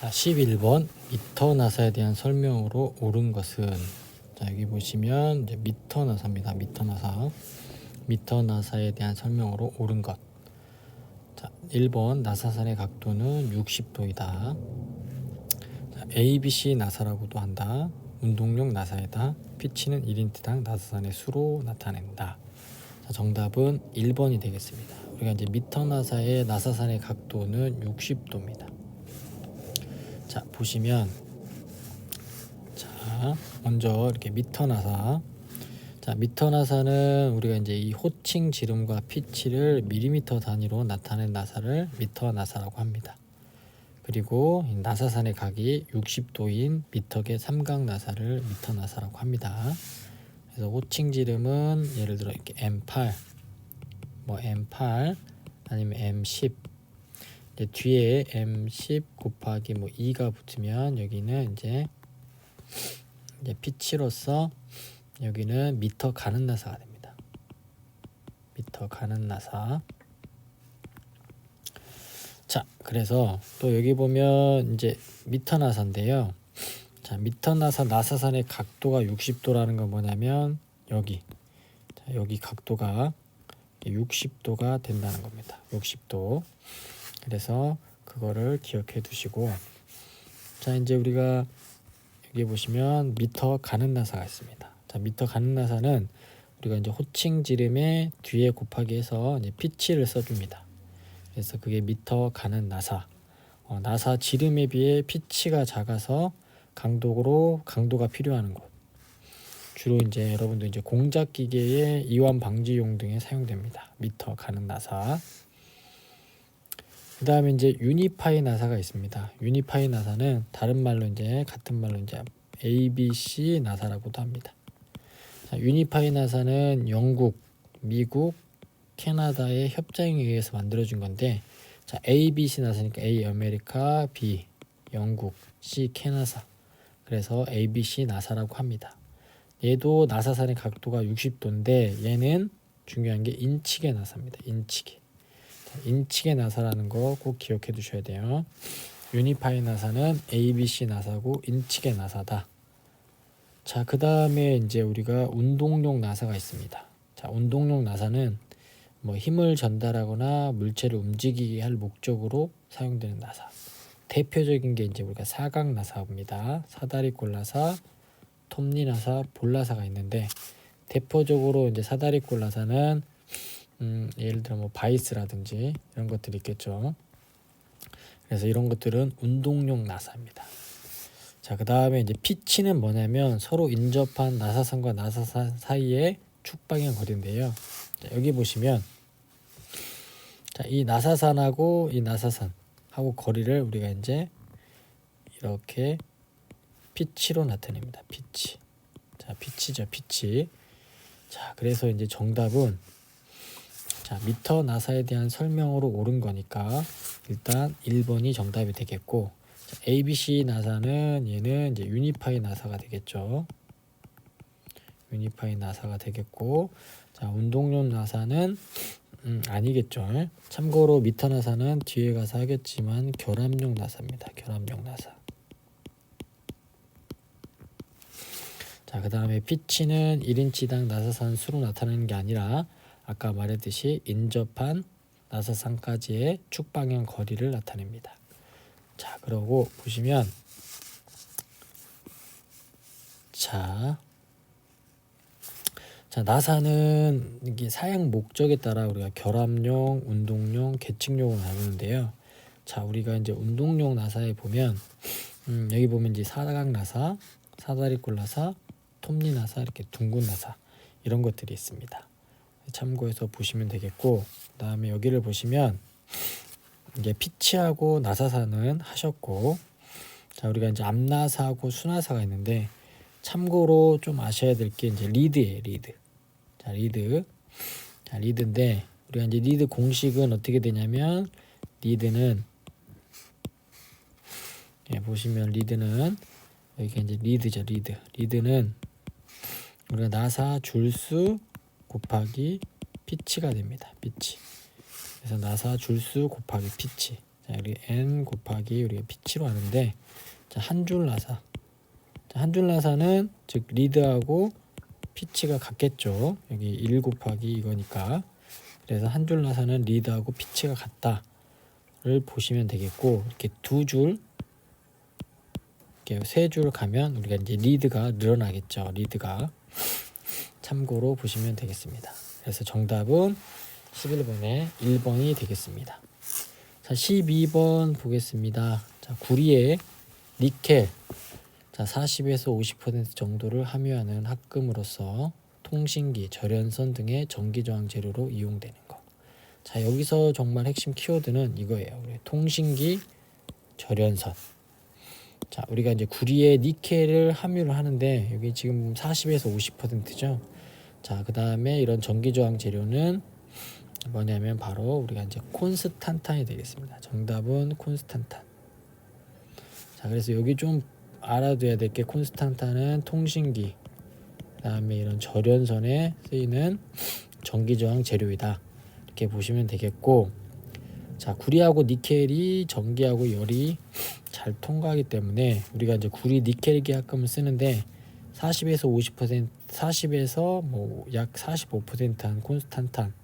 자, 11번 미터 나사에 대한 설명으로 옳은 것은, 자, 여기 보시면 이제 미터 나사입니다. 미터 나사에 대한 설명으로 옳은 것. 자, 1번 나사선의 각도는 60도이다. 자, ABC 나사라고도 한다. 운동용 나사에다 피치는 1인치당 나사선의 수로 나타낸다. 자, 정답은 1번이 되겠습니다. 우리가 이제 미터 나사의 나사선의 각도는 60도입니다. 자, 보시면, 자, 먼저 이렇게 미터 나사. 자, 미터 나사는 우리가 이제 이 호칭 지름과 피치를 밀리미터 단위로 나타낸 나사를 미터 나사라고 합니다. 그리고 이 나사선의 각이 60도인 미터계 삼각 나사를 미터 나사라고 합니다. 그래서 호칭 지름은 예를 들어 이렇게 M8, M8 아니면 M10. 이제 뒤에 M10 곱하기 2가 붙으면 여기는 이제 피치로서 여기는 미터 가는 나사가 됩니다. 미터 가는 나사. 자, 그래서 또 여기 보면 이제 미터 나사인데요. 자, 미터 나사 나사선의 각도가 60도라는 건 뭐냐면 여기, 자, 여기 각도가 60도가 된다는 겁니다. 60도. 그래서 그거를 기억해 두시고, 자, 이제 우리가 여기 보시면 미터 가는 나사가 있습니다. 자, 미터 가는 나사는 우리가 이제 호칭 지름에 뒤에 곱하기 해서 이제 피치를 써줍니다. 그래서 그게 미터 가는 나사. 나사 지름에 비해 피치가 작아서 강도가 필요한 곳. 주로 이제 여러분들 이제 공작 기계의 이완 방지용 등에 사용됩니다. 미터 가는 나사. 그 다음에 이제 유니파이 나사가 있습니다. 유니파이 나사는 같은 말로 이제 ABC 나사라고도 합니다. 자, 유니파이 나사는 영국, 미국, 캐나다의 협정에 의해서 만들어진 건데, 자, ABC 나사니까 A 아메리카, B 영국, C 캐나다. 그래서 ABC 나사라고 합니다. 얘도 나사선의 각도가 60도인데 얘는 중요한 게 인치계 나사입니다. 인치계 나사라는 거 꼭 기억해 두셔야 돼요. 유니파이 나사는 ABC 나사고 인치계 나사다. 자, 그 다음에 이제 우리가 운동용 나사가 있습니다. 자, 운동용 나사는 힘을 전달하거나 물체를 움직이게 할 목적으로 사용되는 나사. 대표적인 게 이제 우리가 사각 나사입니다. 사다리꼴 나사, 톱니 나사, 볼 나사가 있는데, 대표적으로 이제 사다리꼴 나사는 예를 들어 바이스라든지 이런 것들이 있겠죠. 그래서 이런 것들은 운동용 나사입니다. 자, 그 다음에 이제 피치는 뭐냐면 서로 인접한 나사선과 나사선 사이의 축방향 거리인데요. 자, 여기 보시면, 자, 이 나사선하고 이 나사선하고 거리를 우리가 이제 이렇게 피치로 나타냅니다. 피치. 자, 피치죠, 피치. 자, 그래서 이제 정답은, 자, 미터 나사에 대한 설명으로 옳은 거니까 일단 1번이 정답이 되겠고, 자, ABC 나사는 얘는 이제 유니파이 나사가 되겠죠. 유니파이 나사가 되겠고, 자, 운동용 나사는 아니겠죠. 참고로 미터 나사는 뒤에 가서 하겠지만 결합용 나사입니다. 결합용 나사. 자, 그 다음에 피치는 1인치당 나사선 수로 나타내는 게 아니라 아까 말했듯이 인접한 나사선까지의 축방향 거리를 나타냅니다. 자, 그러고 보시면, 자, 나사는 이게 사용 목적에 따라 우리가 결합용, 운동용, 계층용으로 나누는데요. 자, 우리가 이제 운동용 나사에 보면 여기 보면 이제 사각 나사, 사다리꼴 나사, 톱니 나사, 이렇게 둥근 나사 이런 것들이 있습니다. 참고해서 보시면 되겠고, 그다음에 여기를 보시면 이게 피치하고 나사선은 하셨고, 자, 우리가 이제 앞나사하고 수나사가 있는데 참고로 좀 아셔야 될 게 이제 리드예요, 리드. 자, 리드인데 우리가 이제 리드 공식은 어떻게 되냐면, 리드는 보시면 리드는 여기 이제 리드죠, 리드는 우리가 나사 줄수 곱하기 피치가 됩니다. 피치. 그래서 나사 줄수 곱하기 피치. 자, 우리 N 곱하기 우리가 P치로 하는데, 자, 한 줄 나사. 자, 한 줄 나사는 즉 리드하고 피치가 같겠죠. 여기 1 곱하기 이거니까. 그래서 한 줄 나사는 리드하고 피치가 같다를 보시면 되겠고, 이렇게 두 줄, 이렇게 세 줄 가면 우리가 이제 리드가 늘어나겠죠. 리드가. 참고로 보시면 되겠습니다. 그래서 정답은 11번에 1번이 되겠습니다. 자, 12번 보겠습니다. 자, 구리에 니켈, 자, 40에서 50% 정도를 함유하는 합금으로서 통신기, 절연선 등의 전기저항 재료로 이용되는 것. 자, 여기서 정말 핵심 키워드는 이거예요. 우리 통신기, 절연선. 자, 우리가 이제 구리에 니켈을 함유를 하는데 여기 지금 40에서 50%죠. 자, 그 다음에 이런 전기저항 재료는 뭐냐면 바로 우리가 이제 콘스탄탄이 되겠습니다. 정답은 콘스탄탄. 자, 그래서 여기 좀 알아둬야 될 게 콘스탄탄은 통신기, 그 다음에 이런 절연선에 쓰이는 전기저항 재료이다. 이렇게 보시면 되겠고, 자, 구리하고 니켈이 전기하고 열이 잘 통과하기 때문에 우리가 이제 구리 니켈 계합금을 쓰는데 40에서 50%, 40에서 뭐 약 45%한 콘스탄탄,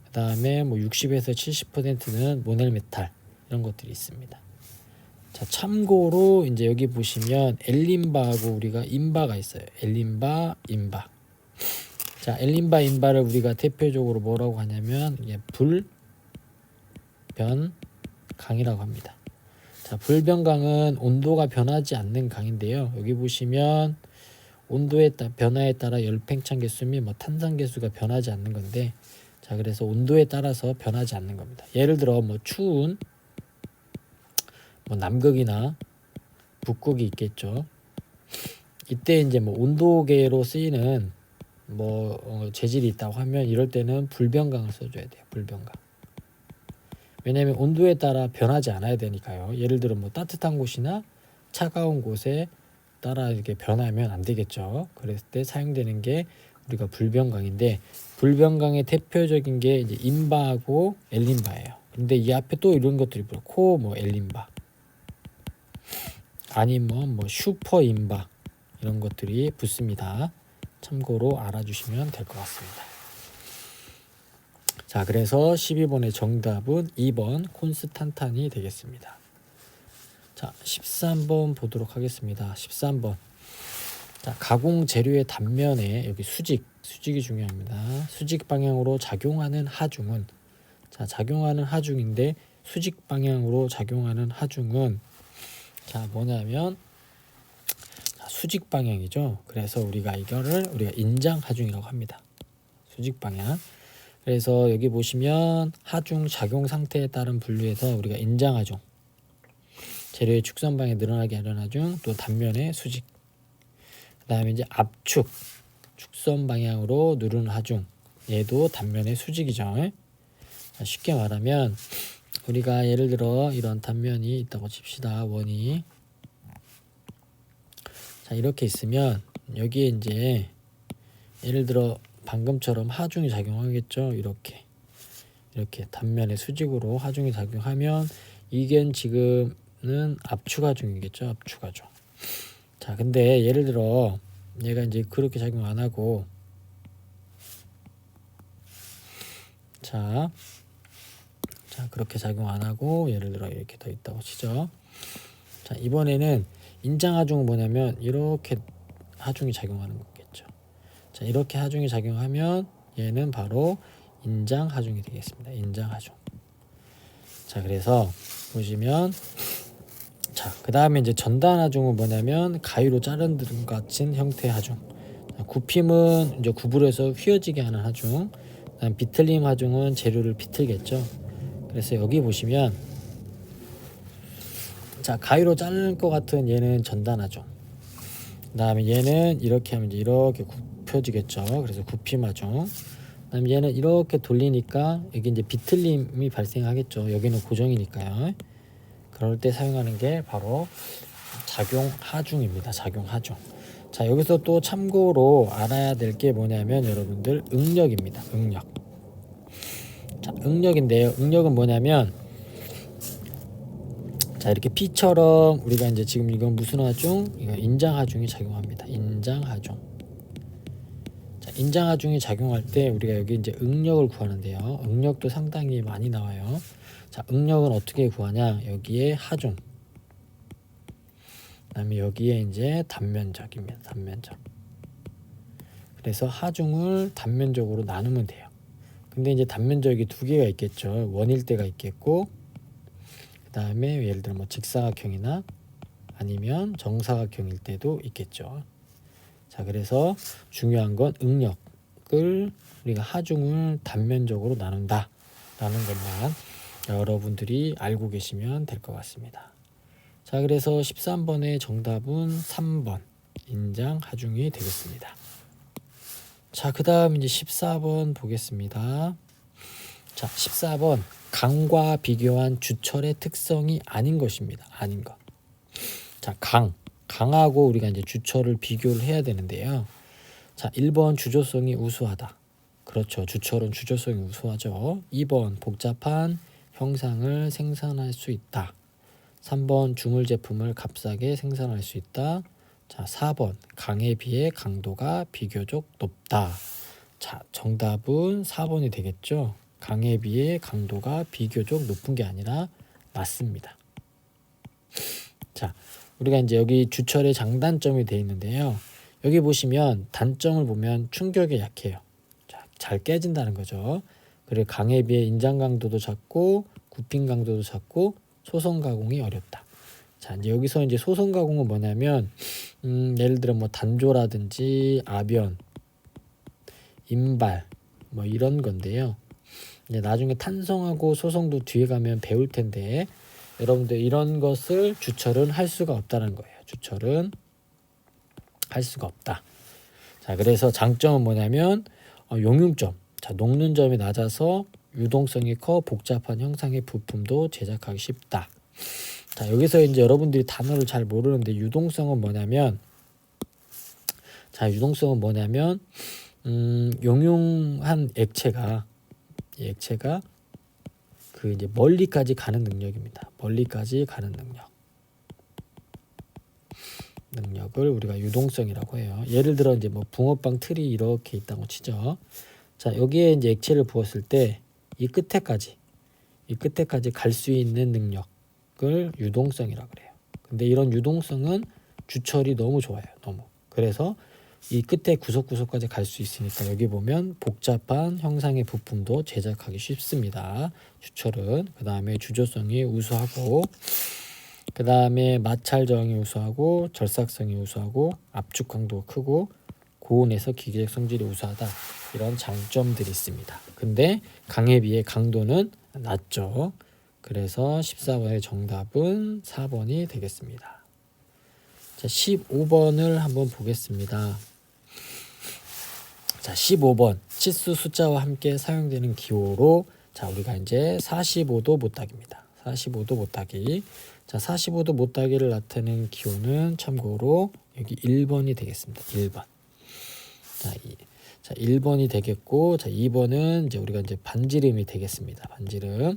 그 다음에 뭐 60에서 70%는 모넬메탈, 이런 것들이 있습니다. 자, 참고로 이제 여기 보시면 엘린바하고 우리가 인바가 있어요. 엘린바, 인바. 자, 엘린바, 인바를 우리가 대표적으로 뭐라고 하냐면 불변강이라고 합니다. 자, 불변강은 온도가 변하지 않는 강인데요. 여기 보시면 온도의 변화에 따라 열 팽창 개수 및 탄산 개수가 변하지 않는 건데, 자, 그래서 온도에 따라서 변하지 않는 겁니다. 예를 들어 추운 남극이나 북극이 있겠죠. 이때 이제 온도계로 쓰이는 재질이 있다고 하면 이럴 때는 불변강을 써줘야 돼요. 불변강. 왜냐하면 온도에 따라 변하지 않아야 되니까요. 예를 들어 따뜻한 곳이나 차가운 곳에 따라 이렇게 변하면 안 되겠죠. 그랬을 때 사용되는 게 우리가 불변강인데, 불변강의 대표적인 게 이제 인바하고 엘린바예요. 근데 이 앞에 또 이런 것들이 엘린바, 아니면 슈퍼 인바, 이런 것들이 붙습니다. 참고로 알아주시면 될 것 같습니다. 자, 그래서 12번의 정답은 2번 콘스탄탄이 되겠습니다. 자, 13번 보도록 하겠습니다. 13번. 자, 가공 재료의 단면에 여기 수직이 중요합니다. 수직 방향으로 작용하는 하중은, 자, 작용하는 하중인데 수직 방향으로 작용하는 하중은, 자, 뭐냐면 수직 방향이죠. 그래서 우리가 이거를 인장 하중이라고 합니다. 수직 방향. 그래서 여기 보시면 하중 작용 상태에 따른 분류에서 우리가 인장 하중, 재료의 축선 방향에 늘어나게 하는 하중, 또 단면의 수직, 그 다음에 이제 압축, 축선 방향으로 누르는 하중, 얘도 단면의 수직이죠. 자, 쉽게 말하면 우리가 예를 들어 이런 단면이 있다고 칩시다. 원이. 자, 이렇게 있으면 여기에 이제 예를 들어 방금처럼 하중이 작용하겠죠. 이렇게 단면의 수직으로 하중이 작용하면 이게 지금은 압축하중이겠죠. 압축하중. 자, 근데 예를 들어 얘가 이제 그렇게 작용 안 하고, 자, 그렇게 작용 안 하고 예를 들어 이렇게 더 있다고 치죠. 자, 이번에는 인장 하중은 뭐냐면 이렇게 하중이 작용하는 거겠죠. 자, 이렇게 하중이 작용하면 얘는 바로 인장 하중이 되겠습니다. 인장 하중. 자, 그래서 보시면, 자, 그 다음에 이제 전단 하중은 뭐냐면 가위로 자른 듯 같은 형태의 하중. 자, 굽힘은 이제 구부려서 휘어지게 하는 하중. 그다음 비틀림 하중은 재료를 비틀겠죠. 그래서 여기 보시면, 자, 가위로 자를 것 같은 얘는 전단 하중. 그 다음에 얘는 이렇게 하면 이제 이렇게 굽혀지겠죠. 그래서 굽힘 하중. 그 다음에 얘는 이렇게 돌리니까 여기 이제 비틀림이 발생하겠죠. 여기는 고정이니까요. 그럴 때 사용하는 게 바로 작용 하중입니다. 작용 하중. 자, 여기서 또 참고로 알아야 될 게 뭐냐면 여러분들 응력입니다. 응력. 자, 응력인데요. 응력은 뭐냐면 자, 이렇게 P처럼 우리가 이제 지금 이건 무슨 하중? 이거 인장하중이 작용합니다. 인장하중. 자, 인장하중이 작용할 때 우리가 여기 이제 응력을 구하는데요. 응력도 상당히 많이 나와요. 자, 응력은 어떻게 구하냐? 여기에 하중. 그다음에 여기에 이제 단면적입니다. 단면적. 그래서 하중을 단면적으로 나누면 돼요. 근데 이제 단면적이 두 개가 있겠죠. 원일 때가 있겠고, 그 다음에 예를 들어 뭐 직사각형이나 아니면 정사각형일 때도 있겠죠. 자, 그래서 중요한 건 응력을 우리가 하중을 단면적으로 나눈다 라는 것만 여러분들이 알고 계시면 될 것 같습니다. 자, 그래서 13번의 정답은 3번 인장 하중이 되겠습니다. 자, 그 다음 이제 14번 보겠습니다. 자, 14번 강과 비교한 주철의 특성이 아닌 것입니다. 아닌 것. 자, 강하고 우리가 이제 주철을 비교를 해야 되는데요. 자, 1번 주조성이 우수하다. 그렇죠. 주철은 주조성이 우수하죠. 2번 복잡한 형상을 생산할 수 있다. 3번 주물 제품을 값싸게 생산할 수 있다. 자, 4번 강에 비해 강도가 비교적 높다. 자, 정답은 4번이 되겠죠. 강에 비해 강도가 비교적 높은 게 아니라 맞습니다. 자, 우리가 이제 여기 주철의 장단점이 되어 있는데요. 여기 보시면 단점을 보면 충격에 약해요. 자, 잘 깨진다는 거죠. 그리고 강에 비해 인장 강도도 작고 굽힘 강도도 작고 소성 가공이 어렵다. 자, 이제 여기서 이제 소성 가공은 뭐냐면 예를 들어 뭐 단조라든지 아변, 인발 뭐 이런 건데요. 이제 나중에 탄성하고 소성도 뒤에 가면 배울 텐데 여러분들 이런 것을 주철은 할 수가 없다는 거예요. 주철은 할 수가 없다. 자, 그래서 장점은 뭐냐면 용융점. 자, 녹는 점이 낮아서 유동성이 커 복잡한 형상의 부품도 제작하기 쉽다. 자, 여기서 이제 여러분들이 단어를 잘 모르는데 유동성은 뭐냐면 용융한 액체가 그 이제 멀리까지 가는 능력입니다. 멀리까지 가는 능력을 우리가 유동성이라고 해요. 예를 들어 이제 뭐 붕어빵 틀이 이렇게 있다고 치죠. 자, 여기에 이제 액체를 부었을 때 이 끝에까지 갈 수 있는 능력을 유동성이라고 그래요. 근데 이런 유동성은 주철이 너무 좋아요. 너무. 그래서 이 끝에 구석구석까지 갈 수 있으니까 여기 보면 복잡한 형상의 부품도 제작하기 쉽습니다. 주철은. 그 다음에 주조성이 우수하고 그 다음에 마찰 저항이 우수하고 절삭성이 우수하고 압축 강도가 크고 고온에서 기계적 성질이 우수하다. 이런 장점들이 있습니다. 근데 강에 비해 강도는 낮죠. 그래서 14번의 정답은 4번이 되겠습니다. 자, 15번을 한번 보겠습니다. 자, 15번 치수 숫자와 함께 사용되는 기호로 자, 우리가 이제 45도 못따기입니다. 45도 못따기. 자, 45도 못따기를 나타내는 기호는 참고로 여기 1번이 되겠습니다. 1번. 자, 1번이 되겠고, 자, 2번은 이제 우리가 이제 반지름이 되겠습니다. 반지름.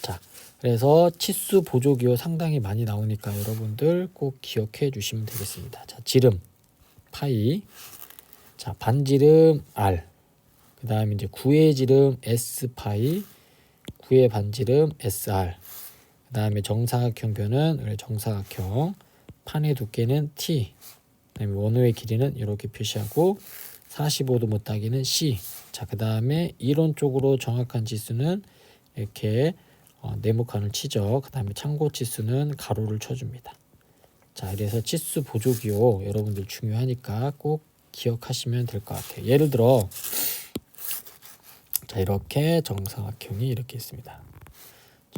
자, 그래서 치수 보조 기호 상당히 많이 나오니까 여러분들 꼭 기억해 주시면 되겠습니다. 자, 지름 파이. 자, 반지름 R. 그 다음에 이제 구의 지름 S 파이. 구의 반지름 SR. 그 다음에 정사각형 변은 우리 정사각형. 판의 두께는 T. 그다음에 원호의 길이는 이렇게 표시하고 45도 못따기는 C. 자, 그 다음에 이론적으로 정확한 지수는 이렇게 네모칸을 치죠. 그 다음에 참고 치수는 가로를 쳐줍니다. 자, 그래서 치수 보조기호 여러분들 중요하니까 꼭 기억하시면 될 것 같아요. 예를 들어 자, 이렇게 정사각형이 이렇게 있습니다.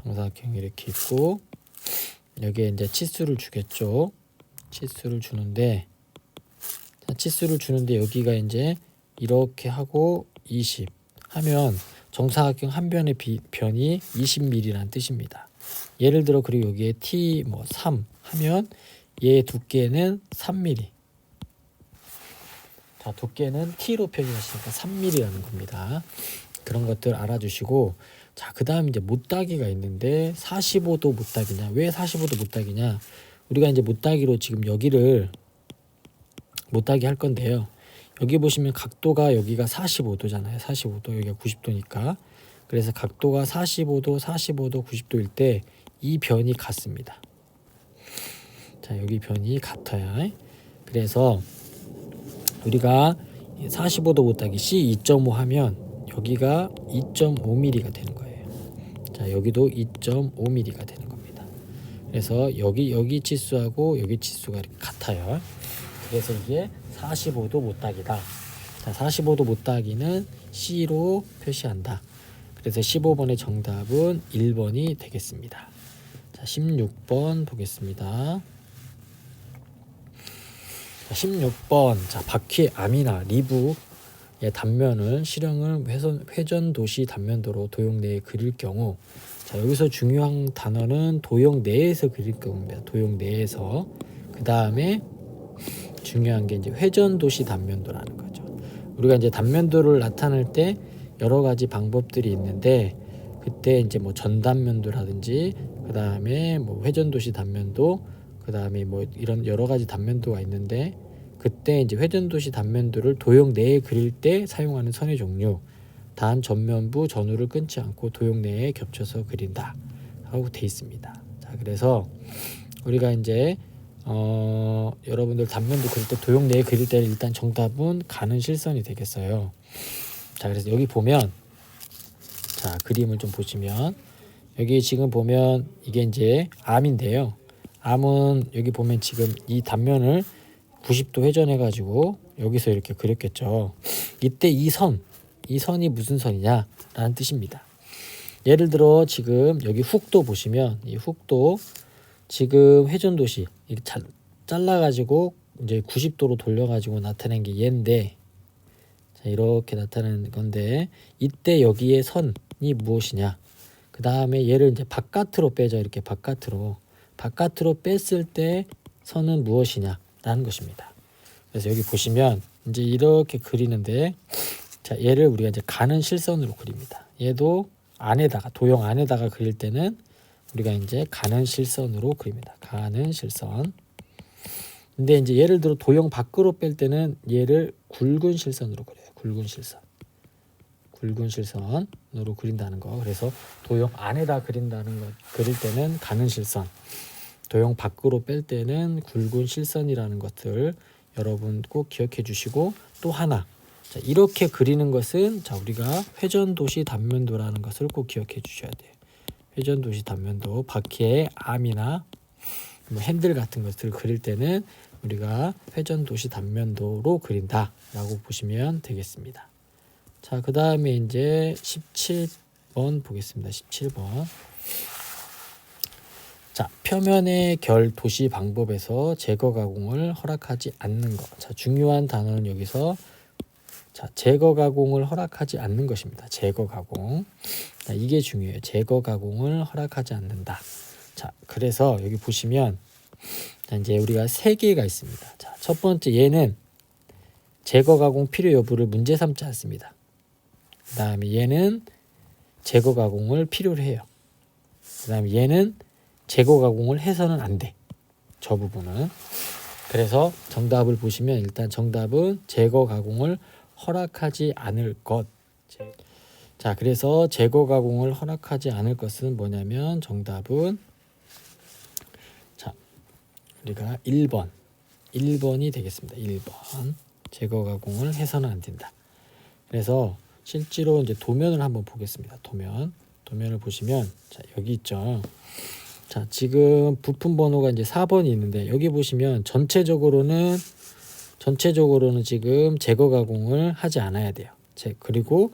정사각형이 이렇게 있고 여기에 이제 치수를 주겠죠. 치수를 주는데 여기가 이제 이렇게 하고 20 하면 정사각형 한 변의 변이 20mm라는 뜻입니다. 예를 들어 그리고 여기에 T 뭐 3 하면 얘 두께는 3mm. 자, 두께는 T로 표기하시니까 3mm라는 겁니다. 그런 것들 알아주시고 자, 그 다음 이제 못따기가 있는데 45도 못따기냐? 왜 45도 못따기냐? 우리가 이제 못따기로 지금 여기를 못따기 할 건데요. 여기 보시면 각도가 여기가 45도잖아요. 45도, 여기가 90도니까. 그래서 각도가 45도, 45도, 90도일 때 이 변이 같습니다. 자, 여기 변이 같아요. 그래서 우리가 45도 못따기 C 2.5 하면 여기가 2.5mm가 되는 거예요. 자, 여기도 2.5mm가 되는 겁니다. 그래서 여기 치수하고 여기 치수가 이렇게 같아요. 그래서 이게 45도 못따기다. 자, 45도 못따기는 C로 표시한다. 그래서 15번의 정답은 1번이 되겠습니다. 자, 16번 보겠습니다. 자, 16번. 자, 바퀴 암이나 리브의 단면을 실형을 회전 도시 단면도로 도형 내에 그릴 경우, 자, 여기서 중요한 단어는 도형 내에서 그릴 경우입니다. 도형 내에서. 그 다음에 중요한 게 이제 회전 도시 단면도라는 거죠. 우리가 이제 단면도를 나타낼 때 여러 가지 방법들이 있는데, 그때 이제 뭐 전단면도라든지, 그 다음에 뭐 회전 도시 단면도, 그 다음에 뭐 이런 여러 가지 단면도가 있는데, 그때 이제 회전 도시 단면도를 도형 내에 그릴 때 사용하는 선의 종류, 단 전면부 전후를 끊지 않고 도형 내에 겹쳐서 그린다 하고 돼 있습니다. 자, 그래서 우리가 이제 여러분들 단면도 그릴 때 도형 내에 그릴 때 일단 정답은 가는 실선이 되겠어요. 자, 그래서 여기 보면, 자, 그림을 좀 보시면 여기 지금 보면 이게 이제 암인데요. 암은 여기 보면 지금 이 단면을 90도 회전해 가지고 여기서 이렇게 그렸겠죠. 이때 이 선이 무슨 선이냐 라는 뜻입니다. 예를 들어 지금 여기 훅도 보시면 이 훅도 지금 회전도시 이렇게 잘라 가지고 이제 90도로 돌려 가지고 나타낸 게 얘인데, 자, 이렇게 나타내는 건데, 이때 여기에 선이 무엇이냐, 그 다음에 얘를 이제 바깥으로 빼죠. 이렇게 바깥으로 뺐을 때 선은 무엇이냐 라는 것입니다. 그래서 여기 보시면 이제 이렇게 그리는데, 자, 얘를 우리가 이제 가는 실선으로 그립니다. 얘도 안에다가 도형 안에다가 그릴 때는 우리가 이제 가는 실선으로 그립니다. 가는 실선. 근데 이제 예를 들어 도형 밖으로 뺄 때는 얘를 굵은 실선으로 그려요. 굵은 실선으로 그린다는 거. 그래서 도형 안에다 그린다는 거, 그릴 때는 가는 실선, 도형 밖으로 뺄 때는 굵은 실선이라는 것들 여러분 꼭 기억해 주시고, 또 하나, 자, 이렇게 그리는 것은, 자, 우리가 회전도시 단면도라는 것을 꼭 기억해 주셔야 돼요. 회전도시 단면도, 바퀴의 암이나 뭐 핸들 같은 것들을 그릴 때는 우리가 회전도시 단면도로 그린다 라고 보시면 되겠습니다. 자, 그 다음에 이제 17번 보겠습니다. 17번. 자, 표면의 결 도시 방법에서 제거 가공을 허락하지 않는 것. 자, 중요한 단어는 여기서, 자, 제거 가공을 허락하지 않는 것입니다. 제거 가공. 자, 이게 중요해요. 제거 가공을 허락하지 않는다. 자, 그래서 여기 보시면, 자, 이제 우리가 세 개가 있습니다. 자, 첫 번째, 얘는 제거 가공 필요 여부를 문제 삼지 않습니다. 그 다음에 얘는 제거 가공을 필요로 해요. 그 다음에 얘는 제거 가공을 해서는 안 돼. 저 부분은. 그래서 정답을 보시면 일단 정답은 제거 가공을 허락하지 않을 것. 자, 그래서 제거 가공을 허락하지 않을 것은 뭐냐면 정답은, 자, 우리가 1번이 되겠습니다. 1번. 제거 가공을 해서는 안 된다. 그래서 실제로 이제 도면을 한번 보겠습니다. 도면을 보시면, 자, 여기 있죠. 자, 지금 부품 번호가 이제 4번이 있는데, 여기 보시면 전체적으로는 지금 제거 가공을 하지 않아야 돼요. 그리고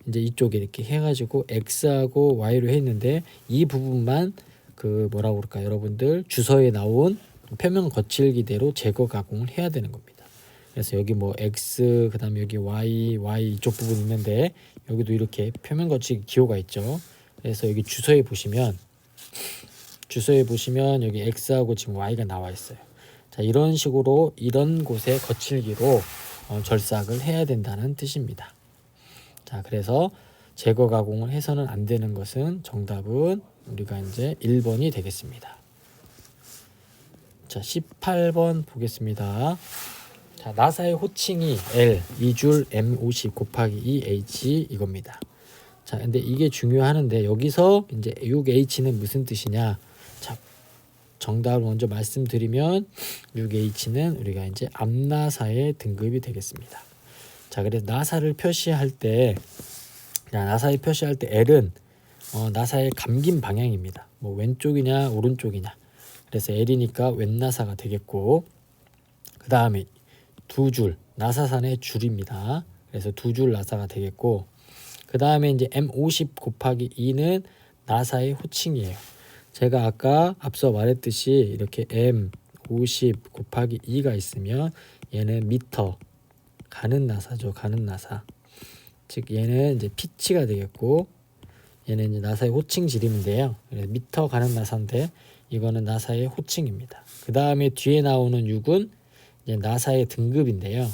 이제 이쪽에 이렇게 해가지고 X하고 Y로 했는데, 이 부분만 그 뭐라고 그럴까, 여러분들 주서에 나온 표면 거칠기대로 제거 가공을 해야 되는 겁니다. 그래서 여기 뭐 X, 그 다음에 여기 Y 이쪽 부분 있는데, 여기도 이렇게 표면 거치기 기호가 있죠. 그래서 여기 주서에 보시면 여기 X하고 지금 Y가 나와 있어요. 자, 이런 식으로 이런 곳에 거칠기로 절삭을 해야 된다는 뜻입니다. 자, 그래서 제거 가공을 해서는 안 되는 것은 정답은 우리가 이제 1번이 되겠습니다. 자, 18번 보겠습니다. 자, 나사의 호칭이 L 2줄 M50 곱하기 2H 이겁니다. 자, 근데 이게 중요하는데 여기서 이제 6H는 무슨 뜻이냐? 자, 정답을 먼저 말씀드리면 6H는 우리가 이제 암나사의 등급이 되겠습니다. 자, 그래서 나사를 표시할 때 L은 나사의 감긴 방향입니다. 뭐 왼쪽이냐 오른쪽이냐. 그래서 L이니까 왼나사가 되겠고, 그 다음에 두 줄 나사산의 줄입니다. 그래서 두 줄 나사가 되겠고, 그 다음에 이제 M50 곱하기 2는 나사의 호칭이에요. 제가 아까 앞서 말했듯이 이렇게 M50 곱하기 2가 있으면 얘는 미터 가는 나사죠. 가는 나사. 즉 얘는 이제 피치가 되겠고, 얘는 이제 나사의 호칭 지름인데요. 그래서 미터 가는 나사인데 이거는 나사의 호칭입니다. 그 다음에 뒤에 나오는 6은 이제 나사의 등급인데요.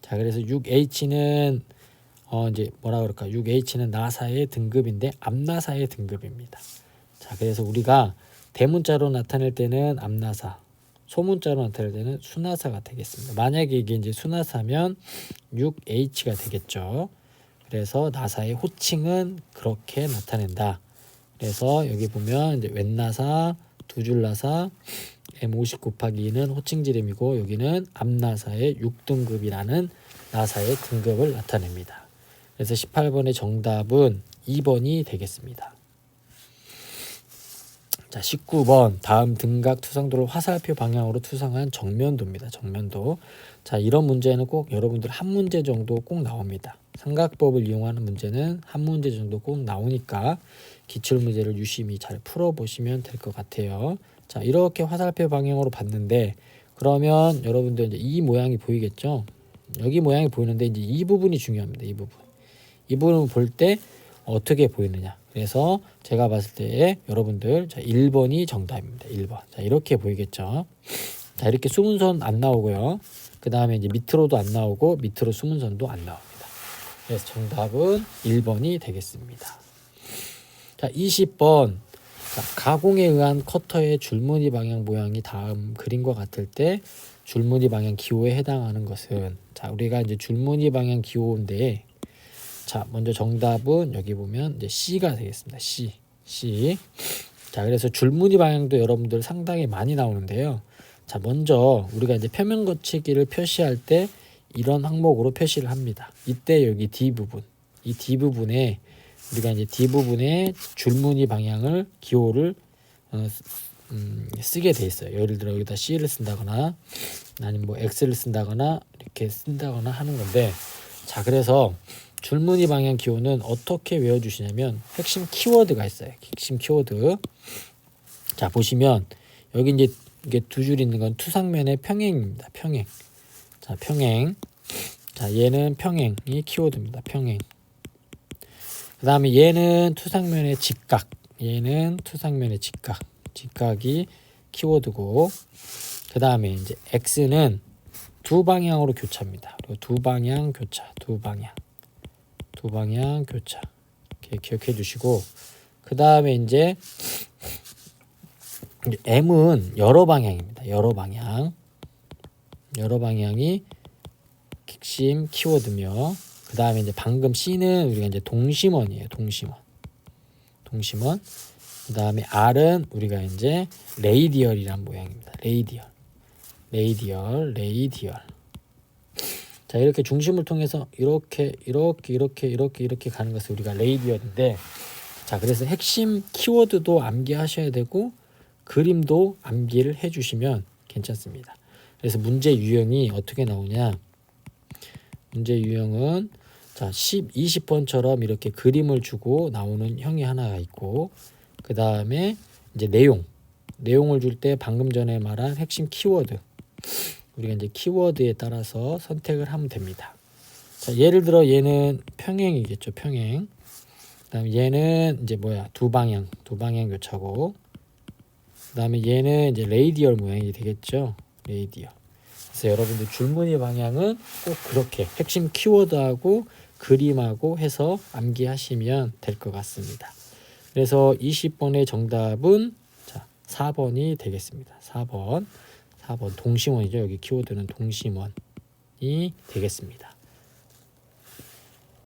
자, 그래서 6H는 이제 뭐라 그럴까? 6H는 나사의 등급인데 암나사의 등급입니다. 자, 그래서 우리가 대문자로 나타낼 때는 암나사, 소문자로 나타낼 때는 수나사가 되겠습니다. 만약에 이게 이제 수나사면 6H가 되겠죠. 그래서 나사의 호칭은 그렇게 나타낸다. 그래서 여기 보면 이제 왼나사, 두 줄 나사, M50 곱하기 2는 호칭 지름이고, 여기는 암나사의 6등급이라는 나사의 등급을 나타냅니다. 그래서 18번의 정답은 2번이 되겠습니다. 자, 19번 다음 등각 투상도를 화살표 방향으로 투상한 정면도입니다. 정면도. 자, 이런 문제는 꼭 여러분들 한 문제 정도 꼭 나옵니다. 삼각법을 이용하는 문제는 한 문제 정도 꼭 나오니까 기출문제를 유심히 잘 풀어보시면 될 것 같아요. 자, 이렇게 화살표 방향으로 봤는데, 그러면 여러분들 이제 이 모양이 보이겠죠? 여기 모양이 보이는데 이제 이 부분이 중요합니다. 이 부분. 이 부분을 볼 때 어떻게 보이느냐. 그래서 제가 봤을 때 여러분들, 자, 1번이 정답입니다. 1번. 자, 이렇게 보이겠죠? 자, 이렇게 수문선 안 나오고요. 그 다음에 이제 밑으로도 안 나오고 밑으로 수문선도 안 나옵니다. 그래서 정답은 1번이 되겠습니다. 자, 20번. 자, 가공에 의한 커터의 줄무늬 방향 모양이 다음 그림과 같을 때 줄무늬 방향 기호에 해당하는 것은, 자, 우리가 이제 줄무늬 방향 기호인데, 자, 먼저 정답은 여기 보면 이제 C가 되겠습니다. C. 자, 그래서 줄무늬 방향도 여러분들 상당히 많이 나오는데요. 자, 먼저 우리가 이제 표면 거치기를 표시할 때 이런 항목으로 표시를 합니다. 이때 여기 D 부분, 이 D 부분에 우리가 이제 D 부분에 줄무늬 방향을 기호를 쓰게 돼 있어요. 예를 들어 여기다 C를 쓴다거나 아니면 뭐 X를 쓴다거나 이렇게 쓴다거나 하는 건데, 자, 그래서 줄무늬 방향 기호는 어떻게 외워주시냐면 핵심 키워드가 있어요. 핵심 키워드. 자, 보시면 여기 이제 이게 두 줄 있는 건 투상면의 평행입니다. 평행. 자, 평행. 자, 얘는 평행이 키워드입니다. 평행. 그 다음에 얘는 투상면의 직각. 얘는 투상면의 직각. 직각이 키워드고, 그 다음에 이제 X는 두 방향으로 교차입니다. 그리고 두 방향 교차. 두 방향 교차. 이렇게 기억해 주시고, 그 다음에 이제 M은 여러 방향입니다. 여러 방향이 핵심 키워드며, 그 다음에 이제 방금 C는 우리가 이제 동심원이에요. 동심원. 그 다음에 R은 우리가 이제 레이디얼이란 모양입니다. 레이디얼. 자, 이렇게 중심을 통해서 이렇게 가는 것을 우리가 레이디얼인데, 자, 그래서 핵심 키워드도 암기하셔야 되고 그림도 암기를 해주시면 괜찮습니다. 그래서 문제 유형이 어떻게 나오냐? 문제 유형은 자, 20번처럼 이렇게 그림을 주고 나오는 형이 하나가 있고, 그 다음에 이제 내용을 줄 때 방금 전에 말한 핵심 키워드, 우리가 이제 키워드에 따라서 선택을 하면 됩니다. 자, 예를 들어 얘는 평행이겠죠. 평행. 그다음에 얘는 이제 두 방향 교차고, 그다음에 얘는 이제 레이디얼 모양이 되겠죠. 레이디얼. 그래서 여러분들 줄무늬 방향은 꼭 그렇게 핵심 키워드하고 그림하고 해서 암기하시면 될 것 같습니다. 그래서 20번의 정답은 자, 4번이 되겠습니다. 4번 동심원이죠. 여기 키워드는 동심원이 되겠습니다.